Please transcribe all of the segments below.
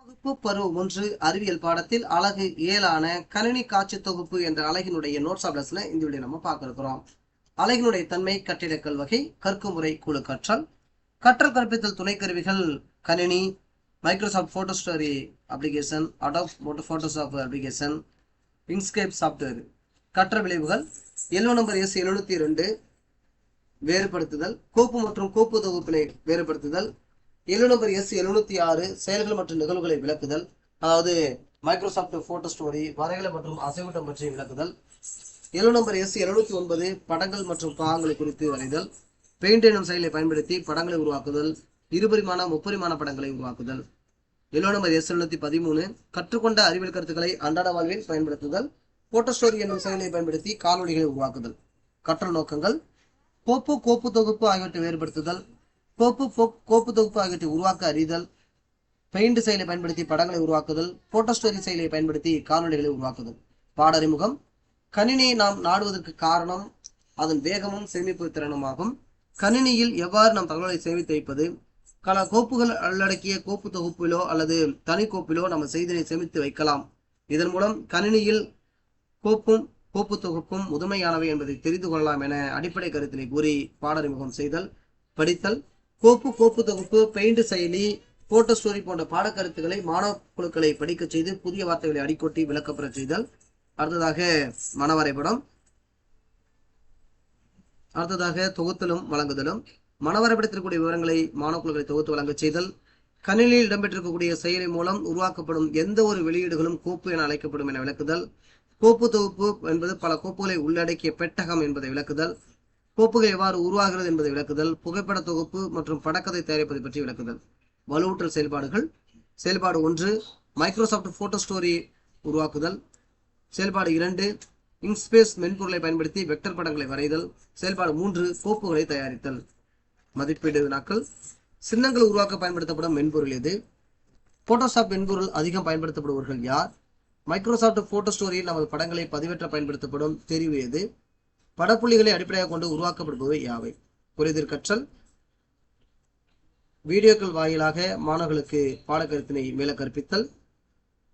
வகுப்பு பருவம் 1 அறிவியல் பாடத்தில் அலகு 7 கணினி காட்சி தொகுப்பு என்ற அலகினுடைய நோட்ஸ் ஆஃப் லெசனை இந்த வீடியோ நம்ம பார்க்க இருக்கிறோம். அலகினுடைய தன்மை, கட்டிடக்கல் வகை, கற்குமுறை, குழு கற்றல், கற்றல் கற்பித்தல் துணைக்கருவிகள், கணினி, Microsoft photo story application, Adobe Photoshop application, Inkscape software. கற்ற விளைவுகள் எல்ஓ நம்பர் S702 வேறுபடுத்துதல், கோப்பு மற்றும் கோப்பு தொகுப்பினை வேறுபடுத்துதல். எல்ஓ நம்பர் S706 செயல்கள் மற்றும் நிகழ்வுகளை விளக்குதல், அதாவது மைக்ரோசாஃப்ட் போட்டோ ஸ்டோரி வரைகலை மற்றும் அசைவூட்டம் பற்றி விளக்குதல். எல்ஓ நம்பர் S709 படங்கள் மற்றும் பாகங்களை குறித்து வரைதல், பெயிண்ட் எனும் செயலை பயன்படுத்தி படங்களை உருவாக்குதல், இருபரிமாண முப்பரிமாண படங்களை உருவாக்குதல். எல்ஓ நம்பர் S713 கற்றுக்கொண்ட அறிவியல் கருத்துக்களை அன்றாட வாழ்வில் பயன்படுத்துதல், போட்டோ ஸ்டோரி என்னும் செயலை பயன்படுத்தி காணொலிகளை உருவாக்குதல். கற்றல் நோக்கங்கள்: கோப்பு, கோப்பு தொகுப்பு ஆகியவற்றை வேறுபடுத்துதல், கோப்பு தொகுப்பு ஆகியவற்றை உருவாக்க அறிதல், பெயிண்ட் செயலை பயன்படுத்தி படங்களை உருவாக்குதல், போட்டோ ஸ்டோரி செயலை பயன்படுத்தி காணொலிகளை உருவாக்குதல். பாடறிமுகம்: கணினியை நாம் நாடுவதற்கு காரணம் அதன் வேகமும் சேமிப்பு திறனுமாகும். கணினியில் எவ்வாறு நாம் தகவலை சேமித்து வைப்பது, பல கோப்புகள் உள்ளடக்கிய கோப்பு தொகுப்பிலோ அல்லது தனி கோப்பிலோ நம்ம செய்தியை சேமித்து வைக்கலாம். இதன் மூலம் கணினியில் கோப்பும் கோப்பு தொகுப்பும் முதன்மையானவை என்பதை தெரிந்து கொள்ளலாம் என அடிப்படை கருத்தினை கூறி பாடறிமுகம் செய்தல். படித்தல்: கோப்பு தொகுப்பு, பெயிண்ட் செயலி, போட்டோ ஸ்டோரி போன்ற பாடக்கருத்துக்களை மாணவ குழுக்களை படிக்க செய்து புதிய வார்த்தைகளை அடிக்கொட்டி விளக்கப்பெற செய்தல். அடுத்ததாக மனவரைபடம். அடுத்ததாக தொகுத்தலும் வழங்குதலும். மனவரைபடத்திற்குரிய விவரங்களை மாணவ குழுக்களை தொகுத்து வழங்க செய்தல். கணினியில் இடம்பெற்றிருக்கக்கூடிய செயலி மூலம் உருவாக்கப்படும் எந்த ஒரு வெளியீடுகளும் கோப்பு என அழைக்கப்படும் என விளக்குதல். கோப்பு தொகுப்பு என்பது பல கோப்புகளை உள்ளடக்கிய பெட்டகம் என்பதை விளக்குதல். கோப்புகள் எவ்வாறு உருவாகிறது என்பதை விளக்குதல். புகைப்பட தொகுப்பு மற்றும் படக்கதை தயாரிப்பதை பற்றி விளக்குதல். வலுவூட்டல் செயல்பாடுகள்: செயல்பாடு 1 மைக்ரோசாஃப்ட் போட்டோ ஸ்டோரி உருவாக்குதல். செயல்பாடு 2 இன்ஸ்பேஸ் மென்பொருளை பயன்படுத்தி வெக்டர் படங்களை வரைதல். செயல்பாடு 3 கோப்புகளை தயாரித்தல். மதிப்பீடு வினாக்கள்: சின்னங்கள் உருவாக்க பயன்படுத்தப்படும் மென்பொருள் எது? போட்டோஷாப் மென்பொருள் அதிகம் பயன்படுத்தப்படுபவர்கள் யார்? மைக்ரோசாஃப்ட் போட்டோ ஸ்டோரியில் நமது படங்களை பதிவேற்ற பயன்படுத்தப்படும் தெரிவு எது? படப்புள்ளிகளை அடிப்படையாக கொண்டு உருவாக்கப்படுபவை யாவை? புரிதல் கற்றல். வீடியோக்கள் வாயிலாக மாணவர்களுக்கு பாடக்கருத்தினை மேல கற்பித்தல்.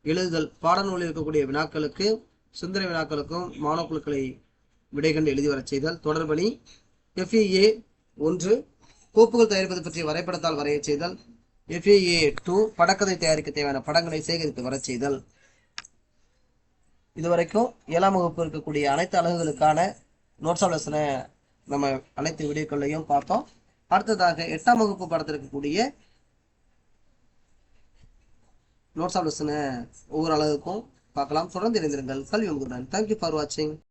எழுதுதல்: பாடநூலில் இருக்கக்கூடிய வினாக்களுக்கு சிந்தனை வினாக்களுக்கும் மாணவ குழுக்களை விடை கண்டு எழுதி வரச் செய்தல். தொடர்பணி: FEA 1 கோப்புகள் தயாரிப்பது பற்றிய வரைபடத்தால் வரைய செய்தல். FEA 2 படக்கதை தயாரிக்க தேவையான படங்களை சேகரித்து வரச் செய்தல். இதுவரைக்கும் 7ஆம் வகுப்பு இருக்கக்கூடிய அனைத்து அலகுகளுக்கான நோட்ஸ் ஆஃப் லெசனை நம்ம அனைத்து வீடியோக்களையும் பார்த்தோம். அடுத்ததாக 8ஆம் வகுப்பு பாடத்தில் இருக்கக்கூடிய நோட்ஸ் ஆஃப் லெசனை ஒவ்வொரு அலகுக்கும் பார்க்கலாம். தொடர்ந்து இணைந்திருங்கள். கல்வி அமுதன். தேங்க்யூ ஃபார் வாட்சிங்.